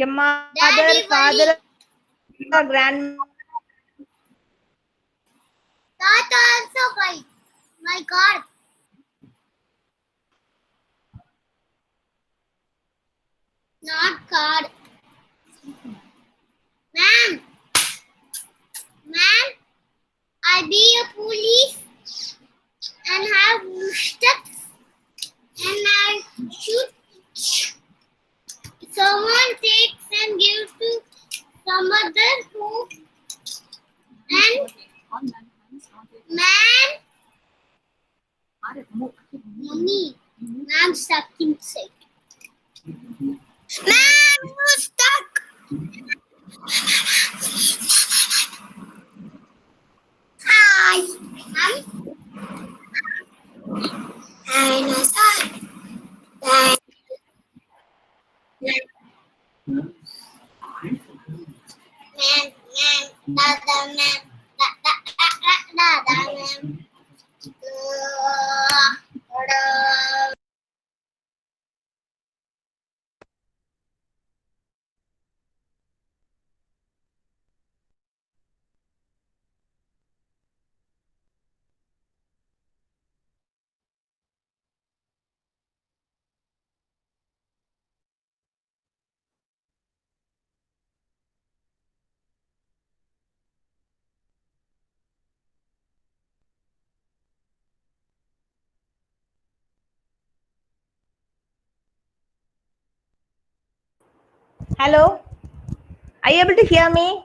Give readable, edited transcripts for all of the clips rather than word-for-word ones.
Your mother, Daddy, father, or grandma. Tata also white. My God. Not card. Ma'am. Ma'am, I be a police and have steps and I shoot. Someone takes and gives to some other who and man. Mommy, I'm stuck inside. Man, you're stuck. Hi. Dinosaur. Man, dada, man, dada, man. Hello? Are you able to hear me?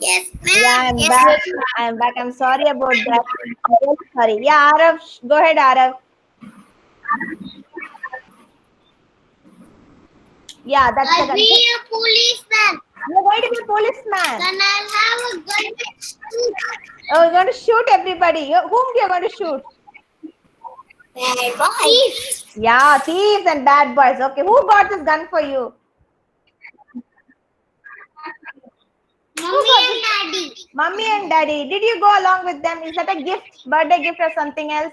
Yes, ma'am. Yeah, I'm Yes, back. I'm back. I'm sorry about that. I'm sorry. Yeah, Arav, go ahead, Arav. Yeah, that's I'll the be concept. a policeman. You're going to be a policeman. Then I'll have a gun to shoot. Oh, you're going to shoot everybody. Whom you're going to shoot? Bad boys. Yeah, thieves and bad boys. Okay, who got this gun for you? Mommy and daddy. Mummy and daddy. Did you go along with them? Is that a gift, birthday gift or something else?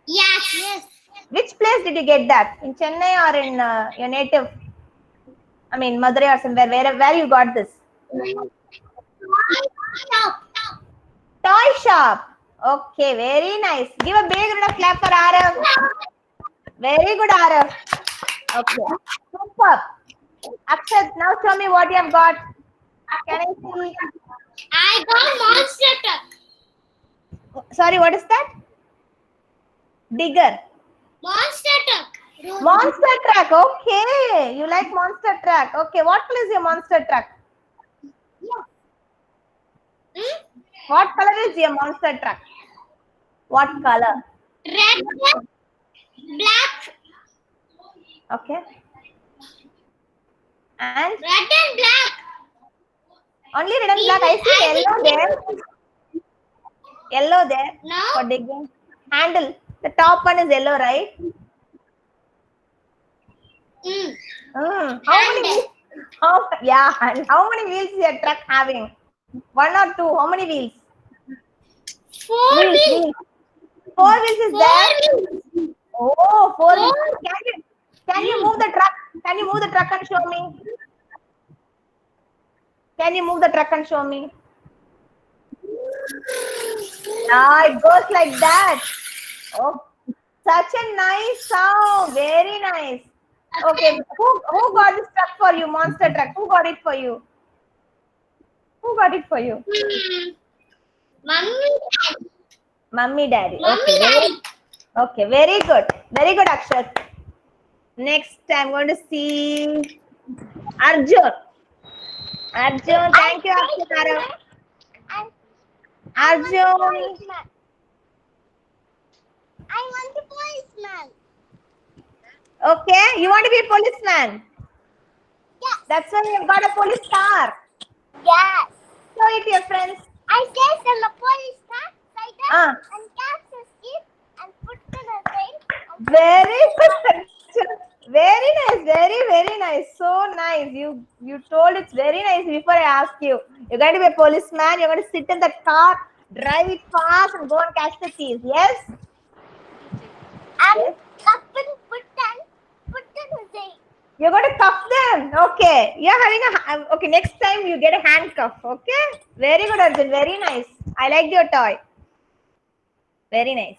Yes. Which place did you get that? In Chennai or in your native? I mean, Madurai or somewhere. Where you got this? Stop. Toy shop. Okay, very nice. Give a big round of clap for Arav. Very good, Arav. Okay, superb. Akshat, now show me what you have got. Can I see? I got monster truck. Sorry, what is that? Digger. Monster truck. Monster truck. Okay, you like monster truck. Okay, what color is your monster truck? What color is your monster truck? What color? Red, black. Okay. And Red and black. only red and black. I see yellow there. Yellow there. No. For digging. Handle. The top one is yellow, right? How many wheels? Yeah. And how many wheels is your truck having? One or two? How many wheels? Four wheels. 4 wheels is there. Wheels. Oh, 4 wheels. Can you move the truck? Can you move the truck and show me? Can you move the truck and show me? Ah, it goes like that. Oh, such a nice sound. Very nice. Okay, who got this truck for you? Monster truck. Who got it for you? Who got it for you? Mummy, Mummy, daddy. daddy. Okay, very good. Very good, Akshat. Next, I'm going to see Arjun. Arjun, thank you, Akshat. Arjun. I want a policeman. Okay, you want to be a policeman? Yes. That's why you've got a police car. Yes. Show it to your friends. I guess I'm a policeman. Like that. Ah. And catch his teeth and put in a thing. Very good. Very nice. Very nice. So nice. You told it's very nice before I asked you. You're going to be a policeman. You're going to sit in that car, drive it fast, and go and catch the thieves. Yes. And Yes. up in You're going to cuff them. Okay. You're having a. Okay, next time you get a handcuff. Okay. Very good, Arjun. Very nice. I liked your toy. Very nice.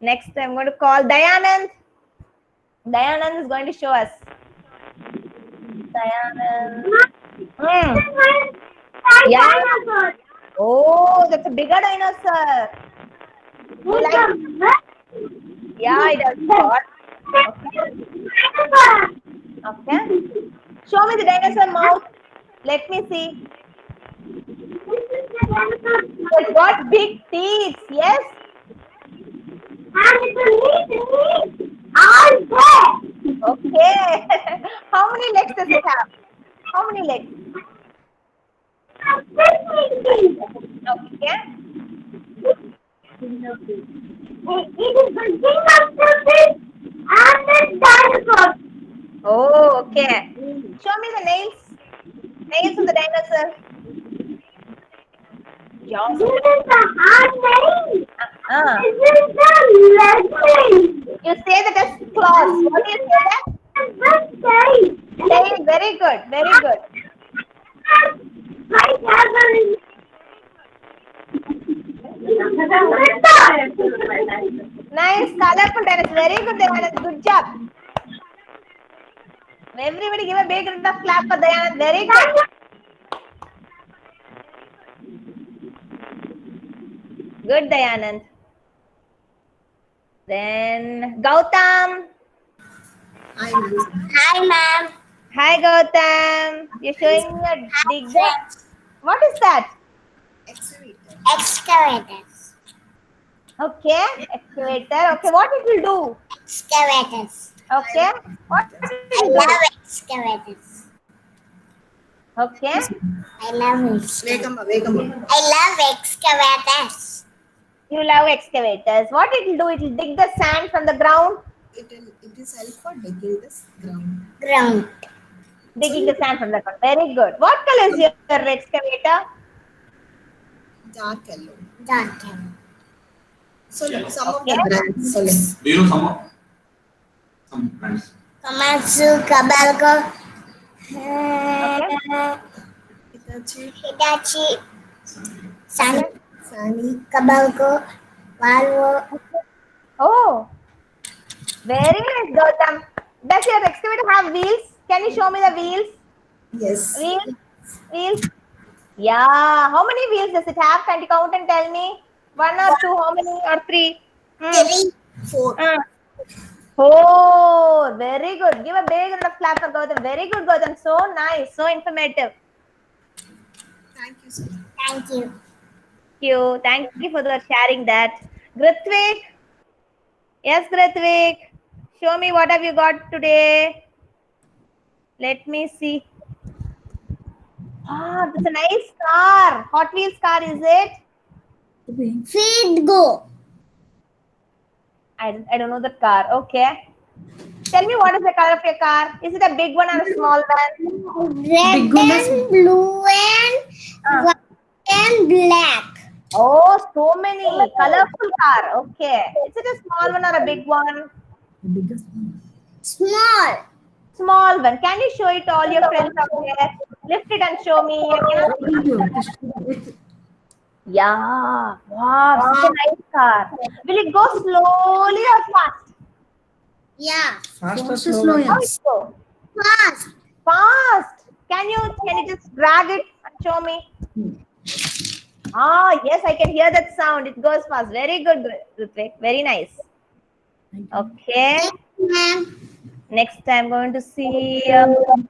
Next, I'm going to call Dayanand. Dayanand is going to show us. Dayanand. Yeah. Oh, that's a bigger dinosaur. You like? Yeah, it has got. Okay. Show me the dinosaur mouth. Let me see. It's got big teeth. Yes. Okay. How many legs does it have? How many legs? Okay. Oh, okay. Show me the nails. Nails of the dinosaur. Jaws. You say that as claws. What do you say that? Tail. Very good. Very good. Nice, colorful dinosaur. Very good, Dayanand. Good job. Everybody give a big round of clap for Dayanand. Very good. Good, Dayanand. Then Gautam. Hi, ma'am. Hi, Gautam. You're showing me a digger. What is that? Excavators. Okay, excavator. Okay, what it will do? Excavators. Okay, what it I will love do? excavators. Okay, I love excavators. I love excavators. you love excavators. What it will do? It will dig the sand from the ground. It is help for digging this ground. Ground. Digging the sand from the ground. Very good. What color is your excavator? Dark yellow. Dark yellow. So some of Okay. the brands. Do you know some brands? Komatsu, Kabalco, Hitachi, Sony, Kabalco, Volvo. Oh, very nice, Gautam. Does your excavator have wheels? Can you show me the wheels? Yes. Wheels? Yeah. How many wheels does it have? Can you count and tell me? 1 or 2? How many? Or 3? 3, 4. 4. Very good. Give a big round of clap for Gautam. Very good, Gautam. So nice. So informative. Thank you, sir. Thank you. Thank you for sharing that. Grithvik. Yes, Grithvik. Show me what have you got today. Let me see. Ah, that's a nice car. Hot Wheels car, is it? Feed go. I don't know the car. Okay. Tell me what is the color of your car? Is it a big one or a small one? Red and blue and white and black. Oh, so many. Colorful car. Okay. Is it a small one or a big one? Small. Small one. Can you show it to all your friends out there? Lift it and show me. Yeah. Wow, such a nice car. Will it go slowly or fast? Yeah. Fast or slow? How it go? Fast. Fast. Can you just drag it and show me? Ah, yes, I can hear that sound. It goes fast. Very good, Rutvik. Very nice. Okay. Ma'am. Next, I'm going to see Jai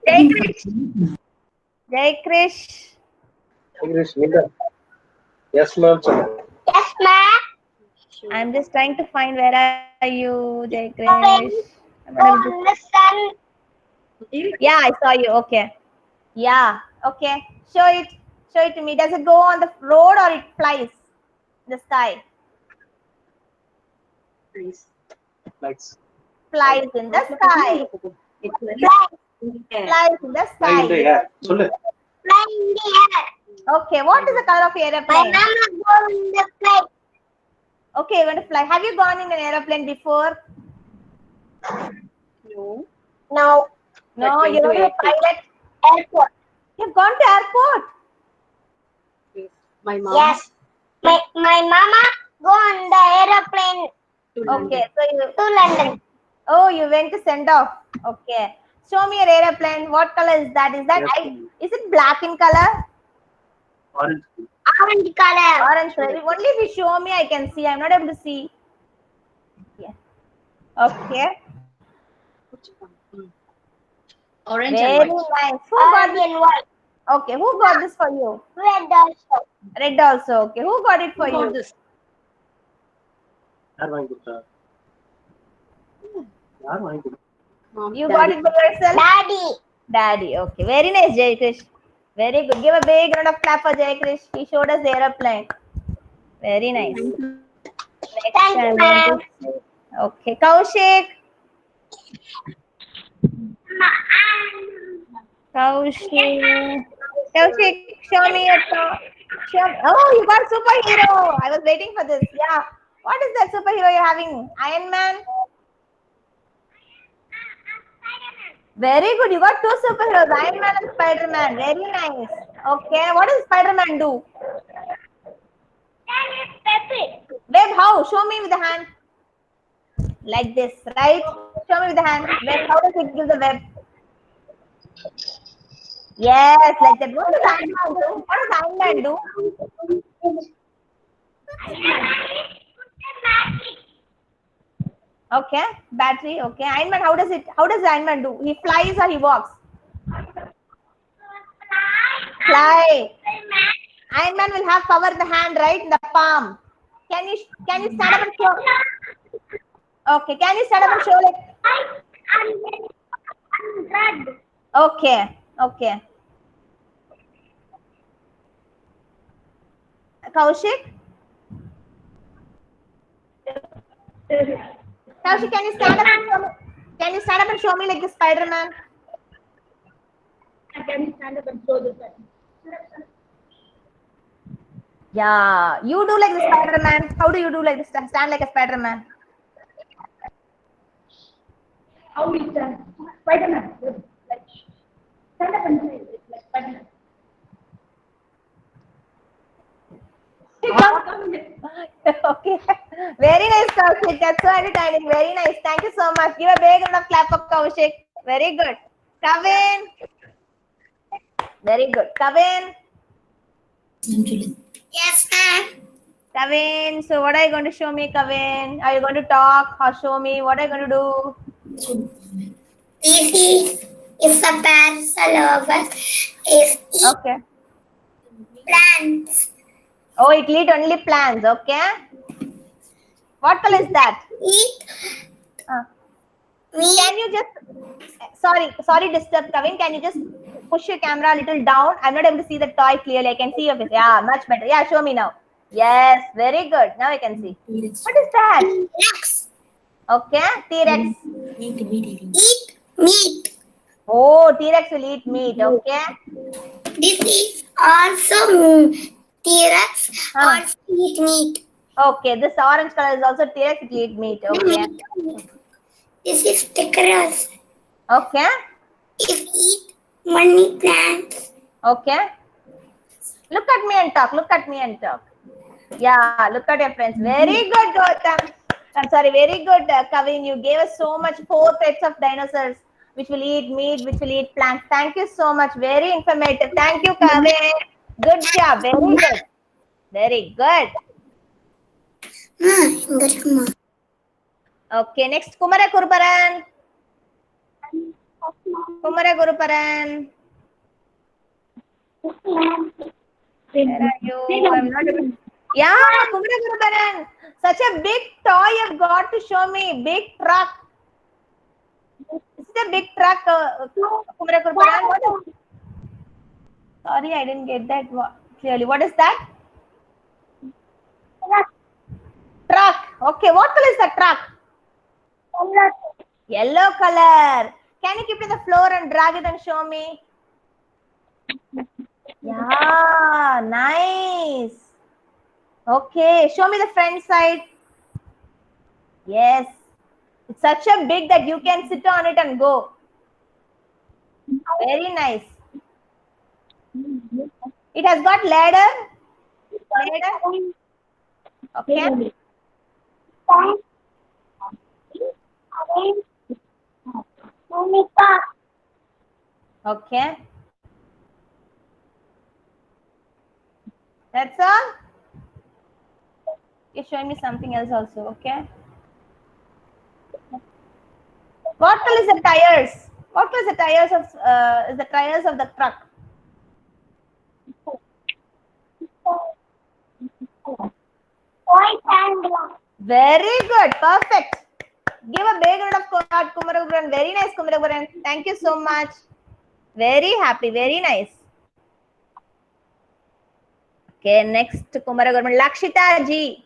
Krish. Jai Krish. English leader. Yes, ma'am. Yes, ma'am. I'm just trying to find where are you, Jai Krish. Understand. Yeah, I saw you. Okay. Yeah. Okay. Show it. Show it to me. Does it go on the road or it flies in the sky? Nice. Flies in the sky. Flies in the Flying in the sky. air. சொல்லு. Flying in the air. Okay. What is the color of your My aeroplane? mama go in the plane. Okay, you're going to fly. Have you gone in an aeroplane before? No. No, Like you're not a 10 to 8. pilot. Airport. You've gone to airport. My mom. Yes. My mama go on the aeroplane To Okay, London. so you. to London. Oh, you went to send off. Okay. Show me your aeroplane. What color is that? Is that Yes, I? Is it black in color? Orange. Orange color. Orange color. Only if you show me, I can see. I'm not able to see. Yeah. Okay. Which one? Orange and Very white. nice. Who got Orange this? and white. Okay. Who got this for you? Red also. Red also. Okay. Who got it for Who got you? this? ಯಾರು ವಾಂಗಿಕೊಟ್ಟ? ಯಾರು ವಾಂಗಿಕೊಟ್ಟ? You got it by yourself? Daddy. Daddy. Okay. Very nice, Jayakrish. Very good. Give a big round of clap for Jayakrish. He showed us the aeroplane. Very nice. Next Thank you, I'm ma'am. going to- Okay. Kaushik. Kaushik, show me your top. Oh, you got superhero. I was waiting for this. Yeah. What is that superhero you're having? Iron Man? Very good. You got two superheroes, Iron Man and Spider-Man. Very nice. Okay. What does Spider-Man do? Web, how? Show me with the hand. Like this, right? Show me with the hand. Web, how does it give the web? Yes, like that. What does Iron Man do? What does Iron Man do? Okay, battery. Okay, Iron Man. How does Iron Man do? He flies or he walks? Fly. Iron Man will have power in the hand, right? In the palm. Can you stand up and show? Okay, can you stand up and show like? Okay, okay. Kaushik? Kaushik, can you stand up and show me? Can you stand up and show me like the Spider-Man? Yeah, you do like the Spider-Man. How do you do like this? Stand like a Spider-Man. How we stand? Spider-Man. Like, stand up and say it like Spider-Man. Okay. Very nice, Kaushik. That's so entertaining. Very nice. Thank you so much. Give a big round of clap for Kaushik. Very good. Kavin. Very good. Kavin. Yes, ma'am. Kavin. So what are you going to show me, Kavin? Are you going to talk or show me? What are you going to do? This is a parcel of is eat Okay. plants. Oh, it eat only plants. Okay. What color is that? Eat meat. Can you just sorry disturb, Kavin. Can you just push your camera a little down? I'm not able to see the toy clearly. I can see your face. Yeah, much better. Yeah, show me now. Yes, very good. Now I can see. What is that? Rex. Okay, T-Rex. Eat meat. Oh, T-Rex will eat meat. Okay. This is also T-Rex. Huh. Also eat meat. Okay, this orange color is also T-Rex. It will eat meat. Okay. This is Tickerus. Okay. It eat money plants. Okay. Look at me and talk. Look at me and talk. Yeah, look at your friends. Very good, Gautam. I'm sorry, very good, Kavin. You gave us so much 4 types of dinosaurs which will eat meat, which will eat plants. Thank you so much. Very informative. Thank you, Kavin. Good job. Very good. Very good. Okay, next Kumara Kuruparan. Kumara Kuruparan. Where are you? I'm not able. Yeah, Kumara Kuruparan. Such a big toy you've got to show me. Big truck. Is it a big truck, Kumara Kuruparan? What is? Sorry, I didn't get that clearly. What is that? Truck. Okay, what color is the truck? Yellow color. Can you keep it on the floor and drag it and show me? Yeah, nice. Okay, show me the front side. Yes. It's such a big that you can sit on it and go. Very nice. It has got ladder. Ladder. Okay. Okay. That's all. You're showing me something else also. Okay. What color is the tires? What color is the tires of the tires of the truck? White and black. Very good. Perfect. Give a big round of applause, Kumaraguran. Very nice, Kumaraguran. Thank you so much. Very happy. Very nice. Okay, next Kumaraguran. Lakshita ji.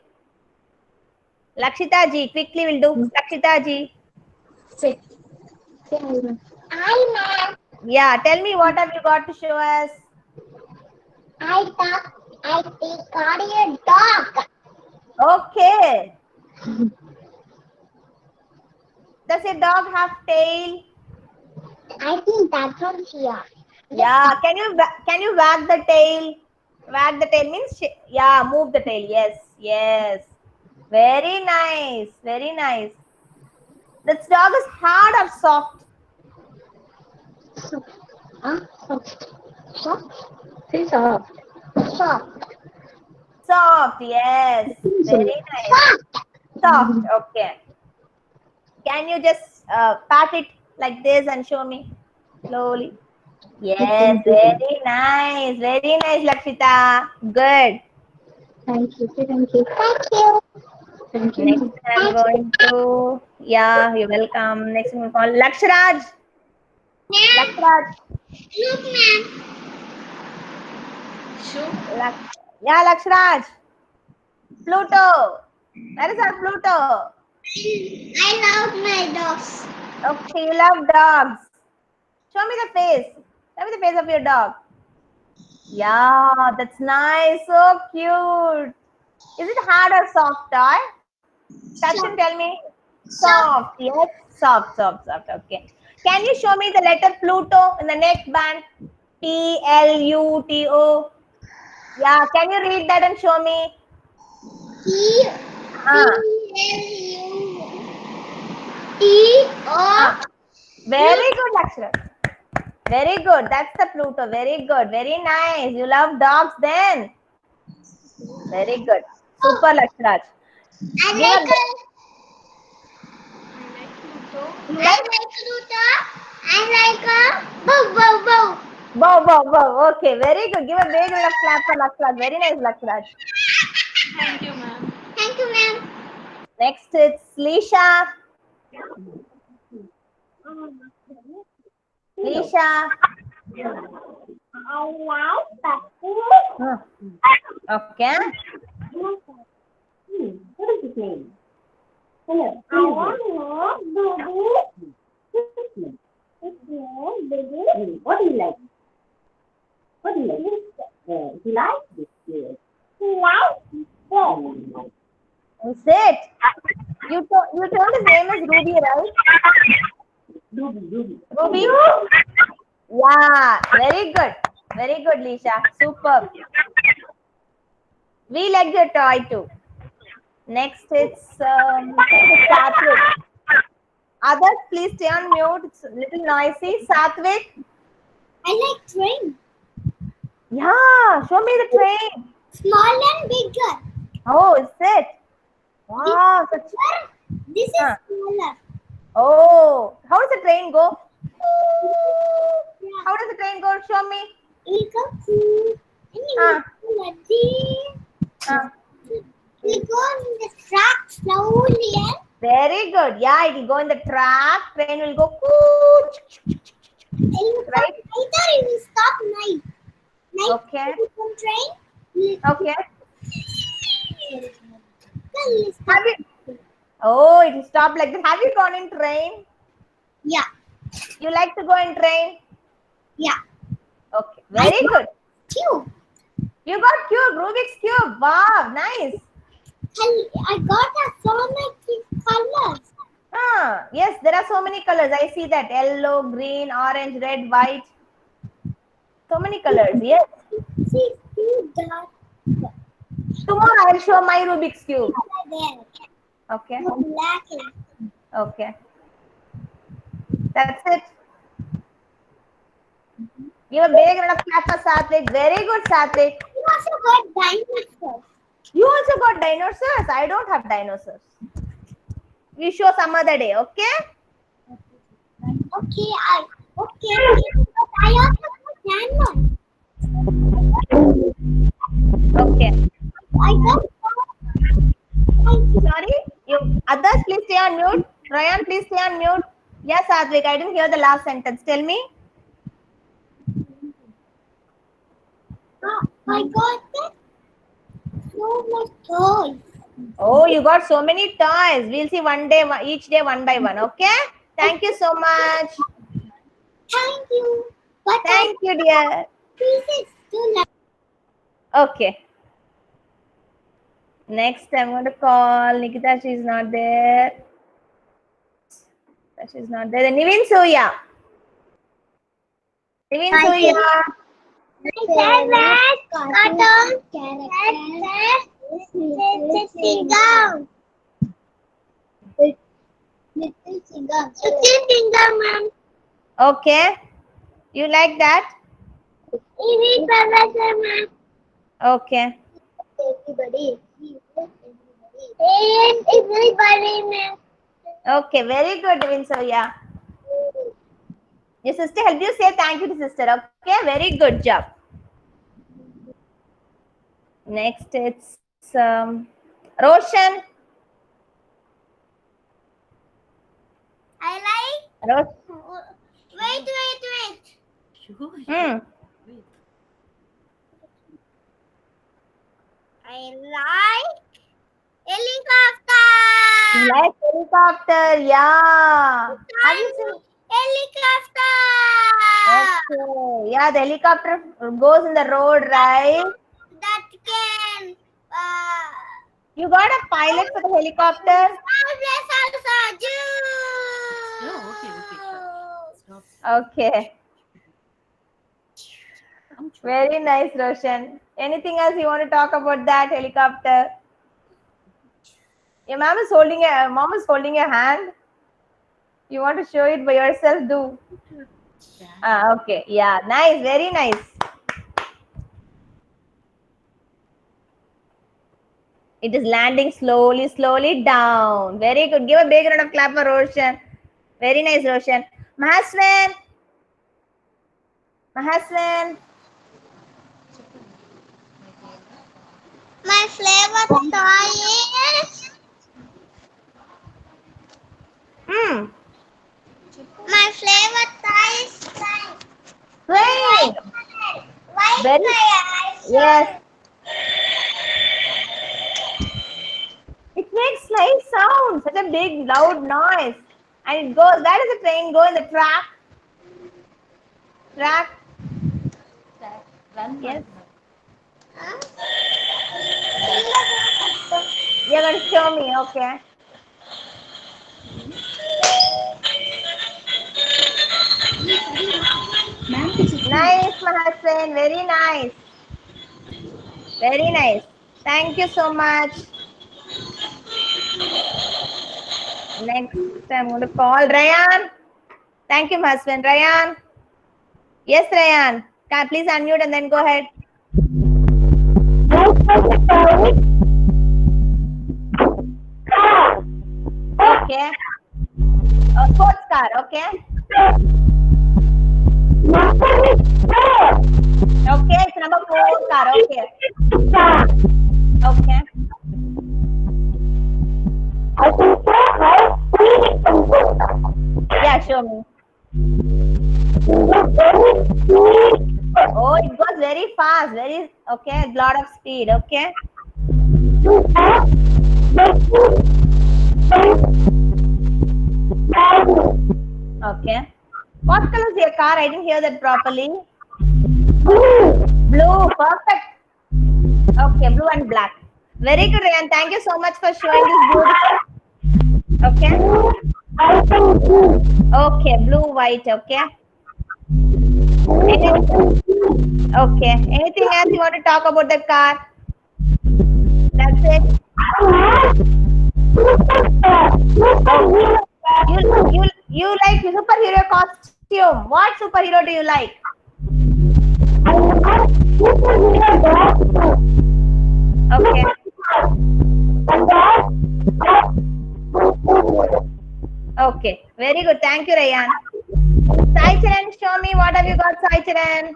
Lakshita ji, quickly we'll do. Lakshita ji. Hi, ma'am. Yeah, tell me what have you got to show us? I got a dog. Okay. Does your dog have tail? I think that's one here. Yeah. Can you wag the tail? Wag the tail means yeah, move the tail. Yes, yes. Very nice. Very nice. This dog is hard or soft? Soft. Soft. Yes. Very nice. Soft. Okay. Can you just pat it like this and show me slowly? Yes. Very nice. Very nice, Lakshita. Good. Thank you. Thank you. Thank you. Thank Next I'm going to, yeah, you're welcome. Next I'm going to call Lakshraj. Lakshraj. Look, ma'am. Yeah, Lakshraj. Pluto. Where is our Pluto? I love my dogs. Okay, you love dogs. Show me the face. Show me the face of your dog. Yeah, that's nice. So cute. Is it hard or soft toy? Touch and tell me. Soft. Yes, soft. Okay. Can you show me the letter Pluto in the neckband? Pluto. Yeah, can you read that and show me? Very good, Lakshra. Very good. That's the Pluto. Very good. Very nice. You love dogs then. Very good. Super, Lakshraj. I like Pluto. Bow. Okay, very good. Give a big round of clap for Lakshraj. Very nice, Lakshraj. Thank you, ma'am. Thank you, ma'am. Next, it's Lisha. Lisha. I like that. Okay. What is his name? Hello. I want baby. Baby. What do you like? What do you like? You like this? Sit. You told his name is Ruby, right? Ruby. Yeah. Very good. Very good, Lisha. Superb. We like your toy too. Next, it's Satvik. Others, please stay on mute. It's a little noisy. Satvik. I like train. Yeah. Show me the train. Small and bigger. Oh, is it? Wow. This is smaller. Oh, how does the train go? How does the train go? Show me. It'll go cool. And it'll go on the track slowly. And Very good. Yeah, it will go in the track. Train will go. Right. Either it will stop night. Okay. Train. Okay. Then it'll stop. Have you? Oh, it will stop like this. Have you gone in train? Yeah. You like to go in train? Yeah. Okay. Very good. Cube. You got cube. Rubik's cube. Wow. Nice. I got so many colors. Yes, there are so many colors. I see that. Yellow, green, orange, red, white. So many colors. Yes. See that Tomorrow I will show my Rubik's cube. there. Okay. Black. Okay. That's it. Give a big round of clap for Satvik. Very good, Satvik. You also got dinosaurs. You also got dinosaurs. I don't have dinosaurs. We show some other day. Okay. Okay, but I also got one. Okay. I got Sorry. You others, please stay on mute. Ryan, please stay on mute. Yes, Satvik. I didn't hear the last sentence. Tell me. I got that. So much toys. Oh, you got so many toys. We'll see one day, each day, one by one. Okay. Thank you so much. Thank you. But Thank you, dear. pieces too like Okay. Next, I'm going to call Nikita. She's not there. She's not there. Then Nivin Soya. Nivin Hi, Soya. Sitting down. Sitting down, ma'am. Okay. You like that? Easy, Professor, ma'am. Okay. Everybody. And everybody, ma'am. Okay. Very good, Nivin Soya. Your sister helped you say thank you to sister. Okay. Very good job. Next, it's Roshan. I like. Wait. Hmm. I like helicopter. You like helicopter? Yeah. Have you seen? Helicopter. Okay. Yeah, the helicopter goes in the road, right? That can. You got a pilot for the helicopter? Oh, okay. Stop. Okay. Very nice, Roshan. Anything else you want to talk about that helicopter? Your mom is holding your hand. You want to show it by yourself? Do. Okay. Yeah. Nice. Very nice. It is landing slowly down. Very good. Give a big round of clap for Roshan. Very nice, Roshan. Mahaswan. My flavor toy is. My flavor toy is train. Train. Why Very- Yes. It makes nice sound. Such a big, loud noise. And it goes. Where does the train go? In the track? Track. Run. Yes. You're going to show me. Okay. Nice, Mahaswan. Very nice. Very nice. Thank you so much. Next, I'm going to call Ryan. Thank you, Mahaswan. Ryan. Yes, Ryan. Please unmute and then go ahead. Okay. Sports car. Okay. Okay, it's number 4 car. Okay. Okay. Yeah, show me. Oh, it goes very fast. Very okay. Lot of speed. Okay. Okay. What color is your car? I didn't hear that properly. Blue. Perfect. Okay, blue and black. Very good, Ryan. Thank you so much for showing this beautiful. Okay. Okay, blue, white. Okay. Okay. Anything else you want to talk about the car? That's it. You like superhero costume. What superhero do you like? Okay. Okay. Very good. Thank you, Rayan. Sai Charan, show me what have you got, Sai Charan?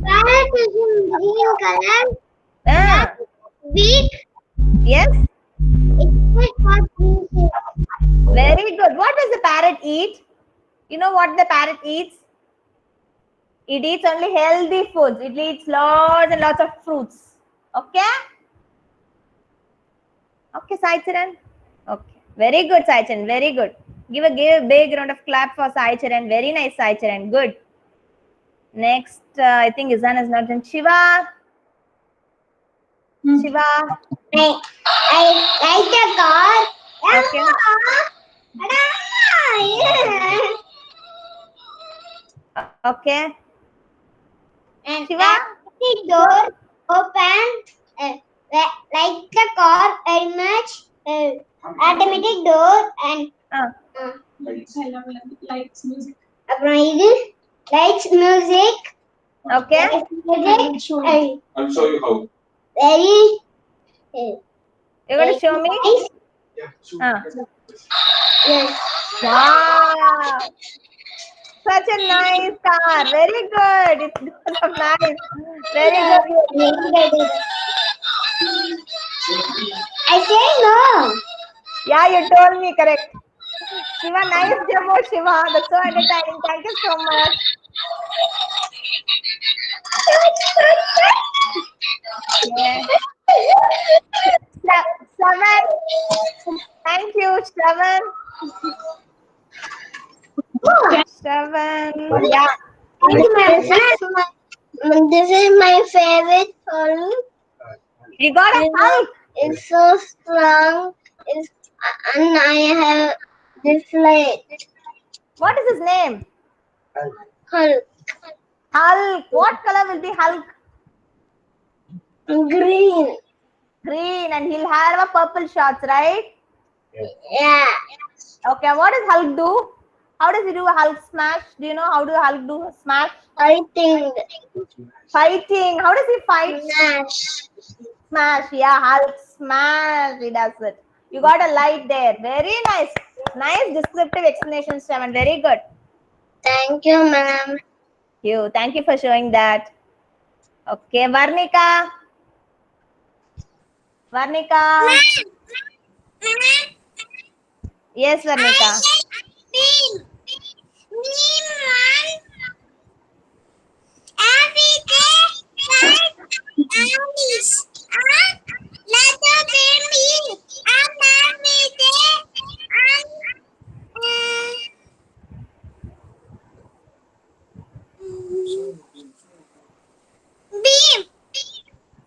Parrot is in green color. Ah, Beak. yes. It's for music. Very good. What does the parrot eat? You know what the parrot eats? It eats only healthy foods. It eats lots and lots of fruits. Okay? Okay, Sai Charan. Okay. Very good, Sai Charan. Very good. Give a big round of clap for Sai Charan. Very nice, Sai Charan. Good. Next, I think Izan is not done. Shiva. Shiva. I like the car. Okay. Okay. And Shiva. the door open, like the car very much. Automatic door and Lights, music. அப்புறம் இது lights, music. Okay. I'll show you how. Very You're going to show me? nice. Yeah, sure. Yes. Wow. Such a nice car. Very good. It's because of nice. Very good. I say no. Yeah, you told me correct. Shiva, nice demo, Shiva. That's so entertaining. Thank you so much. Yeah. Shravan. Thank you, Shravan. Shravan. Yeah. This is my favorite film. You got a Hulk. It's so strong. And I have this light. What is his name? Hulk. Hulk. What color will be Hulk? Green. Green, and he'll have a purple shorts, right? Yeah. Okay, what does Hulk do? How does he do a Hulk smash? Do you know how do Hulk do a smash? Fighting. Fighting. How does he fight? Smash. Smash. Yeah, Hulk smash. He does it. You got a light there. Very nice. Nice descriptive explanation, Shravan. Very good. Thank you, ma'am. Thank you for showing that. Okay, Varnika. Varnika. Yes, Varnika.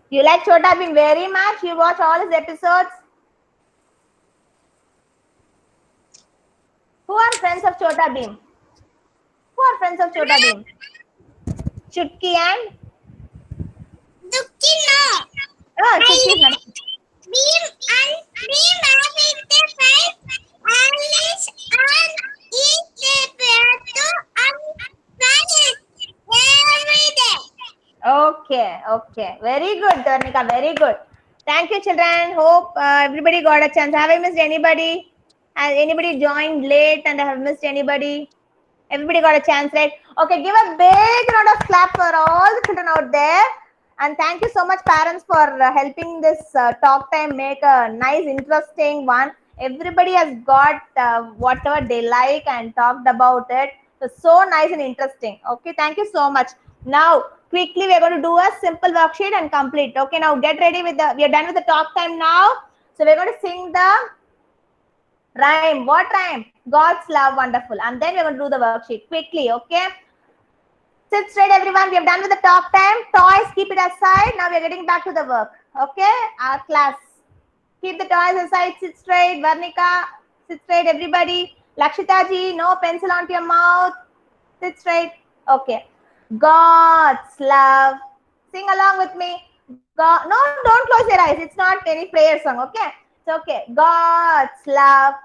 You like Chota Bheem very much? You watch all his episodes? Who are friends of Chota Bheem? Who are friends of Chota Bheem? Chutki and? Dukki no. Oh, Chutki is not. Beam having the fight. Alice and eat the potato and planet every day. Okay. Very good, Dharnika. Very good. Thank you, children. Hope everybody got a chance. Have I missed anybody? Has anybody joined late and I have missed anybody? Everybody got a chance, right? Okay, give a big round of clap for all the children out there. And thank you so much, parents, for helping this talk time make a nice, interesting one. Everybody has got whatever they like and talked about it. So nice and interesting. Okay, thank you so much. Now, quickly, we are going to do a simple worksheet and complete. Okay, now get ready with we are done with the talk time now. So we're going to sing the rhyme. What rhyme? God's love, wonderful. And then we're going to do the worksheet quickly. Okay. Sit straight, everyone. We have done with the talk time. Toys, keep it aside. Now we are getting back to the work. Okay. Our class. Keep the toys aside. Sit straight. Varnika, sit straight. Everybody. Lakshita ji, no pencil onto your mouth. Sit straight. Okay. God's love. Sing along with me. God. No, don't close your eyes. It's not any prayer song. Okay. It's okay. God's love.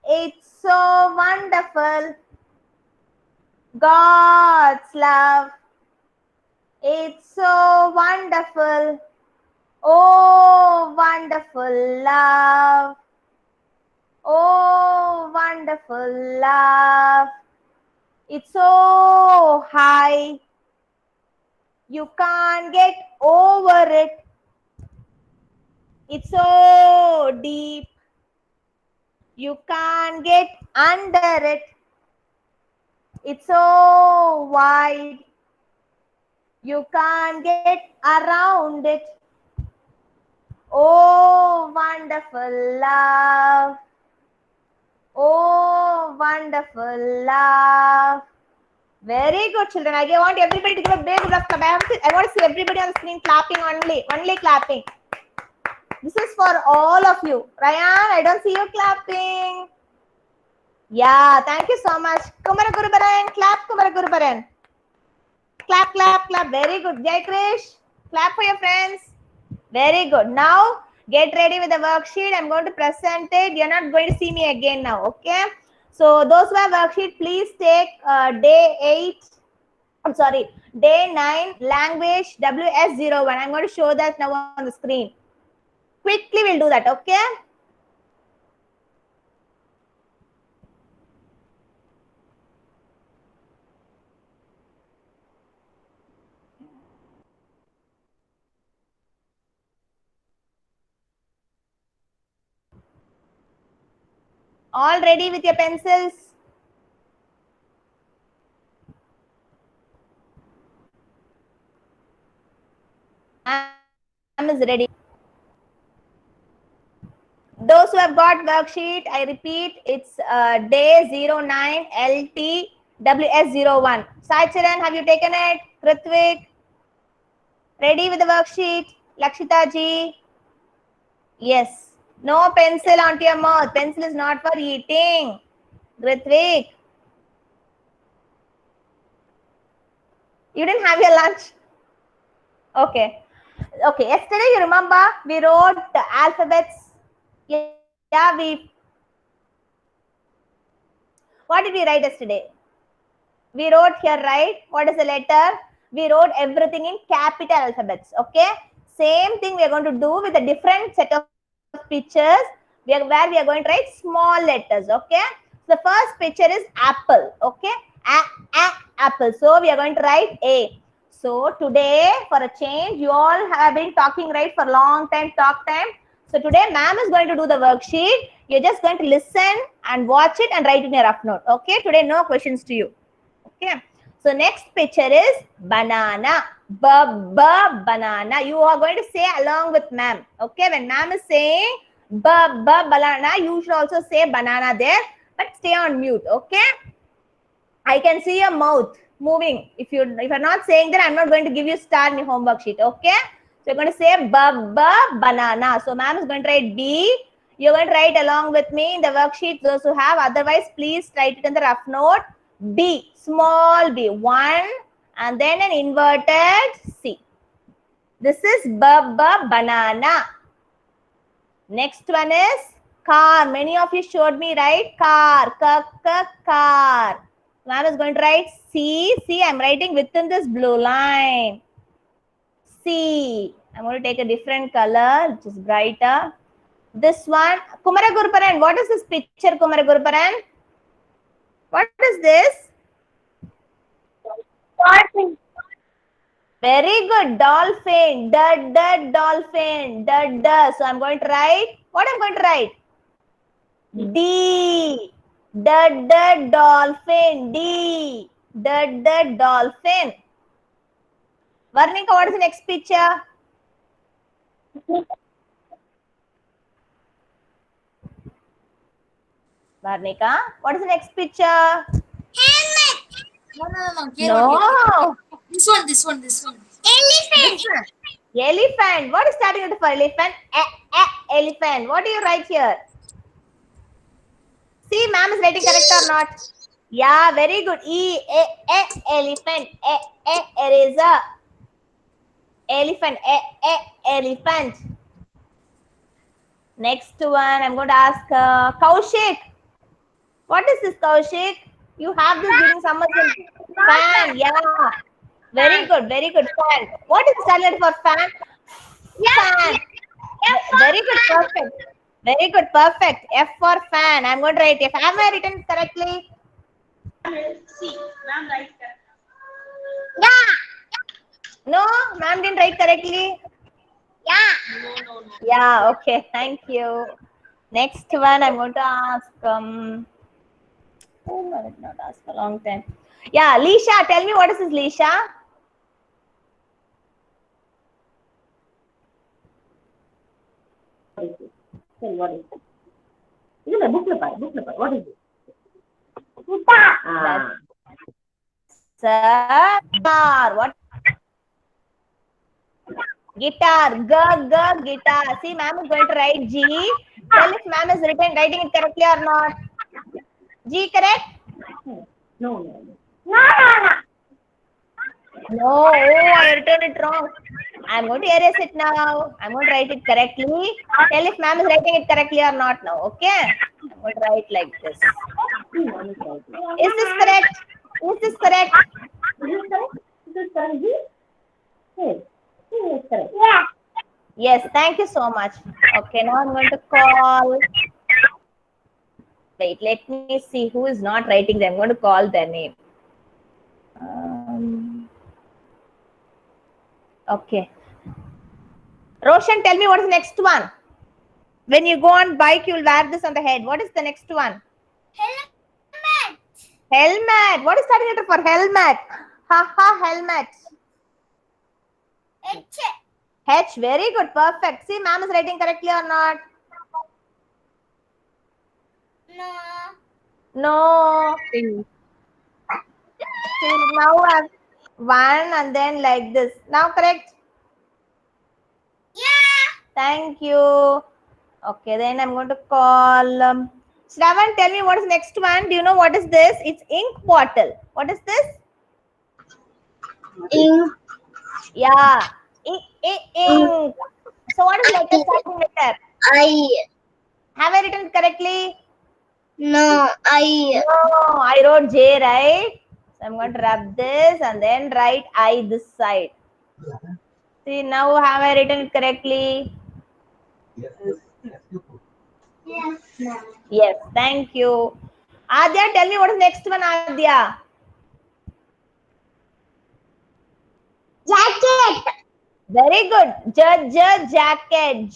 It's so wonderful. God's love. It's so wonderful. Oh, wonderful love. Oh, wonderful love. It's so high. You can't get over it. It's so deep. You can't get under it. It's so wide. You can't get around it. Oh, wonderful love. Oh, wonderful love. Very good, children. I want everybody to give a big round of applause. I want to see everybody on the screen clapping only clapping. This is for all of you. Ryan, I don't see you clapping. Yeah, thank you so much. Kumara Gurubaran, clap Kumara Gurubaran. Clap, clap, clap. Very good. Jai Krish, clap for your friends. Very good. Now, get ready with the worksheet. I'm going to present it. You're not going to see me again now, okay? So, those who have worksheet, please take day 9, language WS01. I'm going to show that now on the screen. Quickly, we'll do that, okay? All ready with your pencils? Ma'am is ready. Those who have got worksheet, I repeat, it's day 09 LT WS01. Sai Charan, have you taken it? Kritvik, ready with the worksheet? Lakshita ji, yes. No pencil onto your mouth. Pencil is not for eating. Kritvik, you didn't have your lunch? Okay. Okay, yesterday you remember we wrote the alphabets. Yeah, what did we write yesterday? We wrote here, right? What is the letter? We wrote everything in capital alphabets, okay? Same thing we are going to do with a different set of pictures where we are going to write small letters, okay? So the first picture is apple, okay? Apple. So we are going to write A. So today, for a change, you all have been talking, right, for a long time, talk time. So today, ma'am is going to do the worksheet. You're just going to listen and watch it and write in your rough note. Okay, today no questions to you. Okay, so next picture is banana. Banana. You are going to say along with ma'am. Okay, when ma'am is saying banana, you should also say banana there, but stay on mute. Okay, I can see your mouth moving. If you're not saying that, I'm not going to give you star in your homework sheet. Okay. So you're going to say banana. So ma'am is going to write B. You're going to write along with me in the worksheet. Those who have, otherwise, please write it in the rough note. B, small b, 1, and then an inverted C. This is banana. Next one is car. Many of you showed me, right? Car, car. Ma'am is going to write C. See, I'm writing within this blue line. C. I'm going to take a different color, which is brighter. This one, Kumara Guruparan. What is this picture, Kumara Guruparan? What is this? Dolphin. Very good. Dolphin. Dolphin. So I'm going to write. What I'm going to write? D. Dolphin. D. Dolphin. Varnika, what is the next picture? Varnika, what is the next picture? Helmet. No. No. This one. Elephant. Elephant. What is starting letter for elephant? Elephant. What do you write here? See, ma'am is writing correct or not? Yeah, very good. Elephant. Eraser. Elephant. Elephant. Next one, I'm going to ask Kaushik. What is this, Kaushik? You have this during summers. Fan. Yeah. Very good. Very good. Fan. What is the standard for fan? Fan. Very good. Perfect. Very good. Perfect. F for fan. I'm going to write F. Have I written it correctly? See, ma'am right. No, ma'am didn't write correctly. No. Yeah, okay, thank you. Next one, I'm going to ask. Oh, I did not ask for a long time. Yeah, Lisha, tell me what is this, Lisha? What is it? Tell what is it? This is a book paper. Book paper. What is it? Ah. Guitar. What? Guitar. Guitar. See, ma'am is going to write G. Tell if ma'am is writing it correctly or not. G correct? No. No, oh, I written it wrong. I'm going to erase it now. I'm going to write it correctly. Tell if ma'am is writing it correctly or not now. Okay? I'm going to write like this. Is this correct? Is this correct? Is this correct? Yes. Yes, correct. Yes, thank you so much. Okay, now I'm going to call. Wait, let me see who is not writing them. I'm going to call their name. Okay. Roshan, tell me what is the next one. When you go on bike, you will wear this on the head. What is the next one? Helmet. Helmet. What is starting letter for helmet? Helmet. H. H. Very good. Perfect. See, ma'am is writing correctly or not? No. No. See, now I have one and then like this. Now correct? Yeah. Thank you. Okay, then I'm going to call Shravan, tell me what is next one. Do you know what is this? It's ink bottle. What is this? Ink. Yeah, ink. So what is letter starting letter? I. Have I written it correctly? No. I. No, I wrote J, right? So I'm going to rub this and then write I this side. See, now have I written it correctly? Yes, thank you. Adya, tell me what is next one, Adya? Jacket. Very good. Jacket.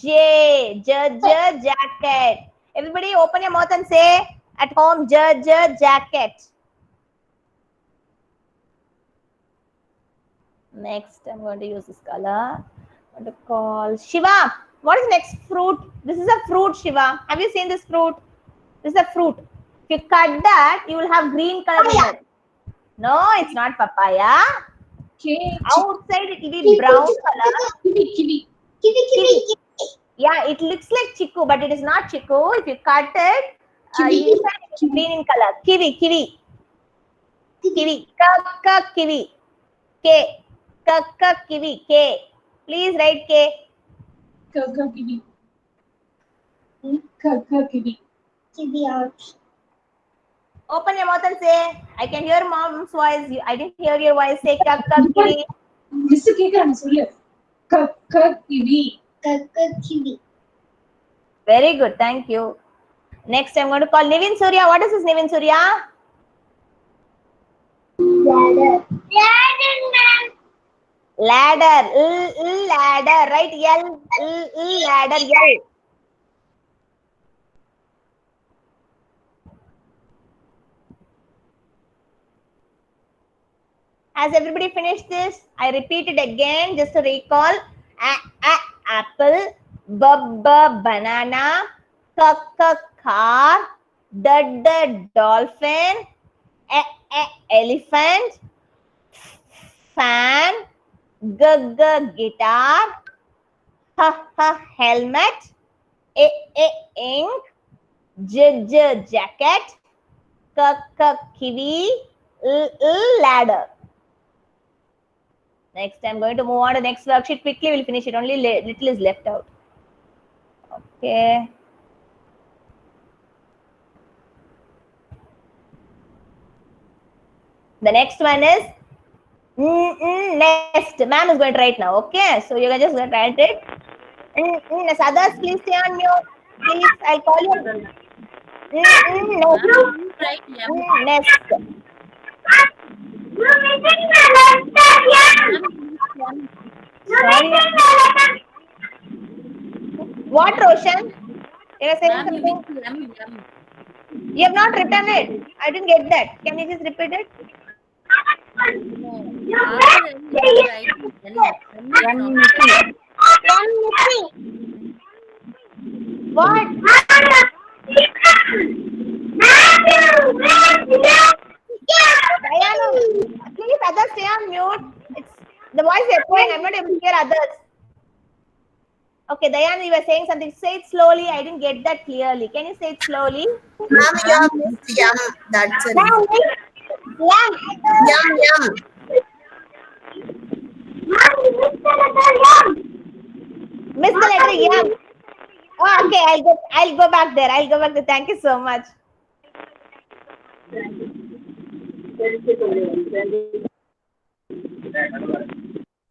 Jacket. Everybody open your mouth and say at home, jacket. Next, I'm going to use this color. I'm going to call Shiva. What is next fruit? This is a fruit, Shiva. Have you seen this fruit? This is a fruit. If you cut that, you will have green color in it. No, it's not papaya. Outside it will be brown color. Kiwi. Yeah, it looks like chiku, but it is not chiku. If you cut it, inside it is green in color. Kiwi. Kiwi. Kiwi. K. Kiwi. K. Please write K. Kiwi. Kiwi. Kiwi out. Open your mouth and say, I can hear mom's voice. I didn't hear your voice. Say kiwi. Miss கேக்குறாங்க சொல்லு. Kiwi. Kiwi. Very good. Thank you. Next, I'm going to call Nivin Surya. What is this, Nivin Surya? Ladder. Ladder. Ladder. Right? Ladder. L. Has everybody finished this? I repeat it again just to recall. Apple. Banana. Car. Dolphin. Elephant. Fan. Guitar. helmet. Ink. Jacket. Kiwi. Ladder. Next, I'm going to move on to the next worksheet quickly. We'll finish it. Only little is left out. Okay. The next one is nest. Ma'am is going to write now. Okay. So you can just write it. Nest. Others, please stay on mute. Please, I'll call you. Nest. Sorry. What, Roshan? You are saying something? You have not written it. I didn't get that. Can you just repeat it? What? Diana, please others stay on mute. It's the voice is echoing. I'm not able to hear others. Okay, Diana, you were saying something. Say it slowly. I didn't get that clearly. Can you say it slowly? Ma'am, you have missed yum. That's it. Yum. Miss the letter yum. Oh, okay, I'll go back there. Thank you so much.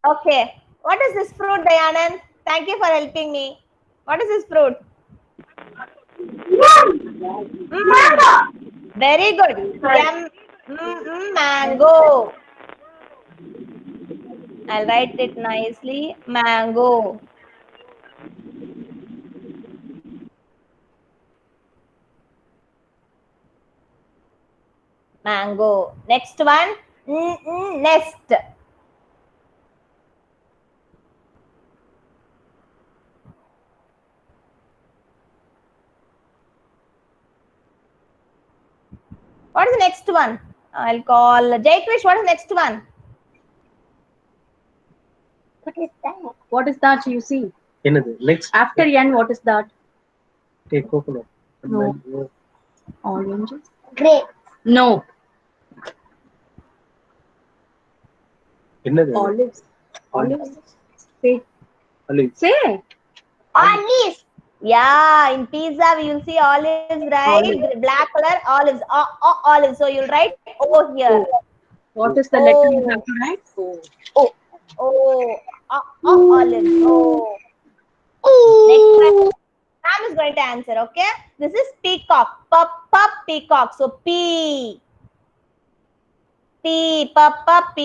Okay. What is this fruit, Dayanand? Thank you for helping me. What is this fruit? Very good. Yum. Mango. I'll write it nicely. Mango. Mango. Next one. Nest. What is the next one? I'll call Jayakrish. What is the next one? What is that? What is that you see? Next. After N, what is that? Take coconut. No. Oranges? Grape. No. Olives. Olives. Say. Olives. Say. Olives. Yeah, in pizza we will see olives, right? Olive. Black color, olives. Olives. So you'll write O here. What is the letter you have to write? Olives. Next one. Sam is going to answer, okay? This is peacock. Peacock. So P. Peacock,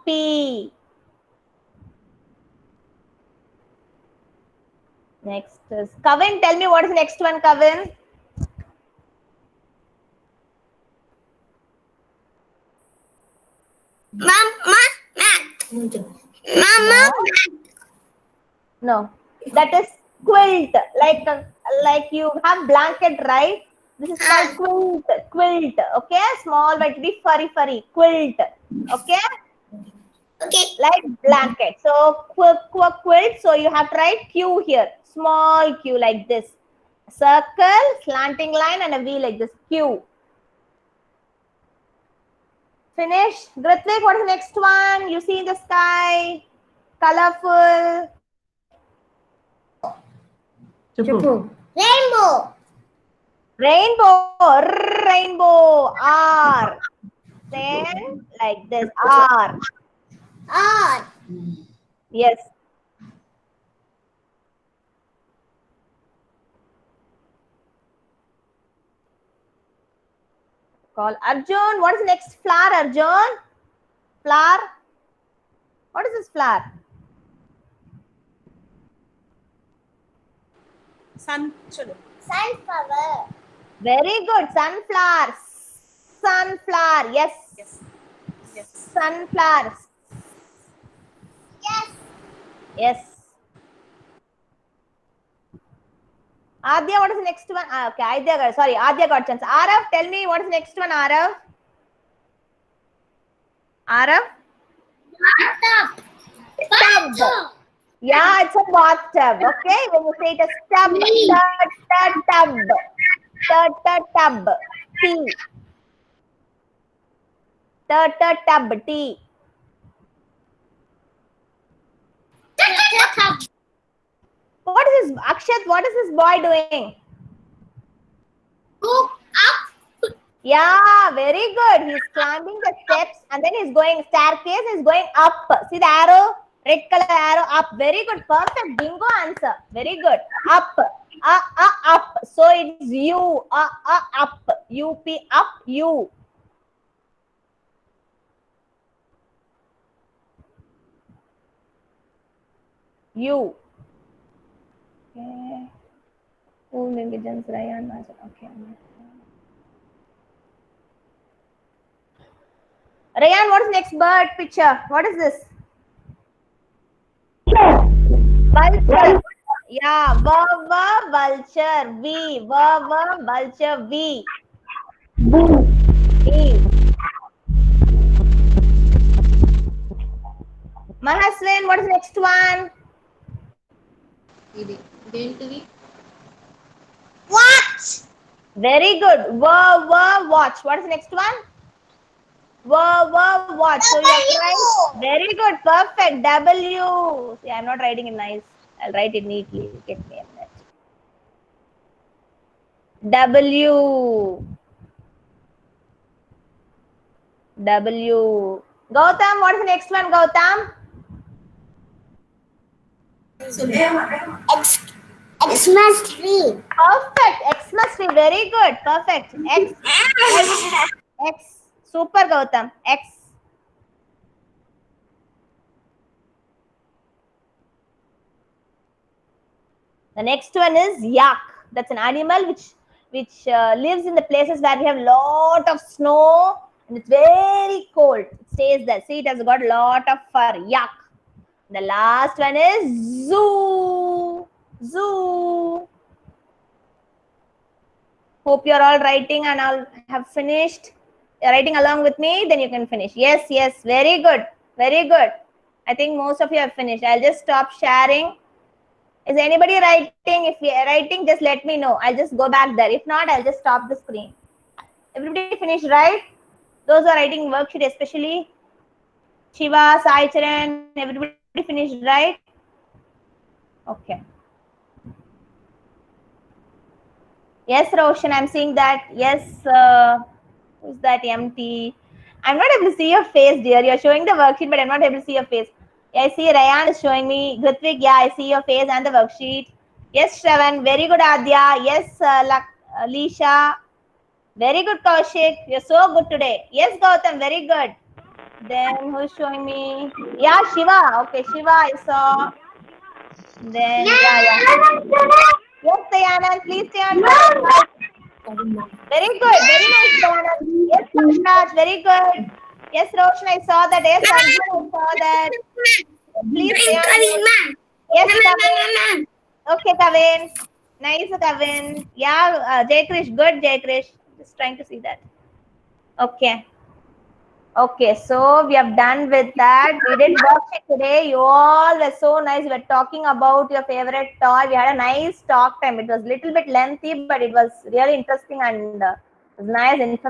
P. Next is Kavin. Tell me what is the next one, Kavin? Mama. No, that is quilt. Like you have blanket, right? This is called quilt. Okay, small but be furry. Quilt. Okay. Okay. Like blanket. So quilt. So you have to write Q here. Small Q like this. Circle, slanting line, and a V like this. Q. Finish. Grithvik, what is the next one? You see in the sky. Colorful. Rainbow. Rainbow. R. Then like this. R. Yes. Call Arjun. What is the next flower, Arjun? Flower. What is this flower? Sunflower. Very good. Sunflower. Yes. Sunflower. Yes. Adya, what is the next one? Okay, Adya got chance. Arav, tell me what is the next one, Arav? Tub. Yeah, it's a bathtub. Okay, when you say it as tub, tub, T, tub, T. What is this, Akshat? What is this boy doing? Go up. Yeah, very good. He's climbing the steps and then he's going staircase. He's going up. See the arrow, red color arrow up. Very good, perfect. Bingo answer. Very good. Up, up. So it's U, up. UP, up, U. U. Okay. Who begins? Ryan, Majan. Okay. Ryan, what is next bird picture? What is this? Vulture. Yeah, vulture. V, vulture. V. V. Mahaswin, what is the next one? Watch. Very good. Watch. What is the next one? Watch. So you have to write. Very good. Perfect. W. See, I'm not writing it nice. I'll write it neatly. Get me a minute. W. Gautam, what is the next one, Gautam? Xmas tree. Perfect. Xmas tree. Very good. Perfect. X. Super, Gautam. X. The next one is yak. That's an animal which lives in the places where we have lot of snow and it's very cold. It stays there. See, it has got a lot of fur. Yak. The last one is zoo. Zoo. Hope you're all writing and all have finished. You're writing along with me, then you can finish. Yes, very good. Very good. I think most of you have finished. I'll just stop sharing. Is anybody writing? If you're writing, just let me know. I'll just go back there. If not, I'll just stop the screen. Everybody finished, right? Those who are writing worksheet, especially Shiva, Sai Charan, everybody finished, right? Okay. Yes, Roshan, I'm seeing that. Yes, who's that? MT. I'm not able to see your face, dear. You're showing the worksheet, but I'm not able to see your face. Yeah, I see Ryan is showing me. Grithvik, yeah, I see your face and the worksheet. Yes, Shravan. Very good, Adya. Yes, Lisha. Very good, Kaushik. You're so good today. Yes, Gautam. Very good. Then who's showing me? Yeah, Shiva. Okay, Shiva, I saw. Then, yeah. Yes, Dayanand, please stay on. Very good. Very nice, Dayanand. Yes, Raj, very good. Yes, Roshan, I saw that. Yes, Arjun, I saw that. Please stay on. Yes, Kavin. Okay, Kavin. Nice, Kavin. Yeah, Jay Krish. Good, Jay Krish. Just trying to see that. Okay. Okay, so we have done with that. We did worksheet today. You all were so nice. We were talking about your favorite toy. We had a nice talk time. It was a little bit lengthy, but it was really interesting and it was nice information.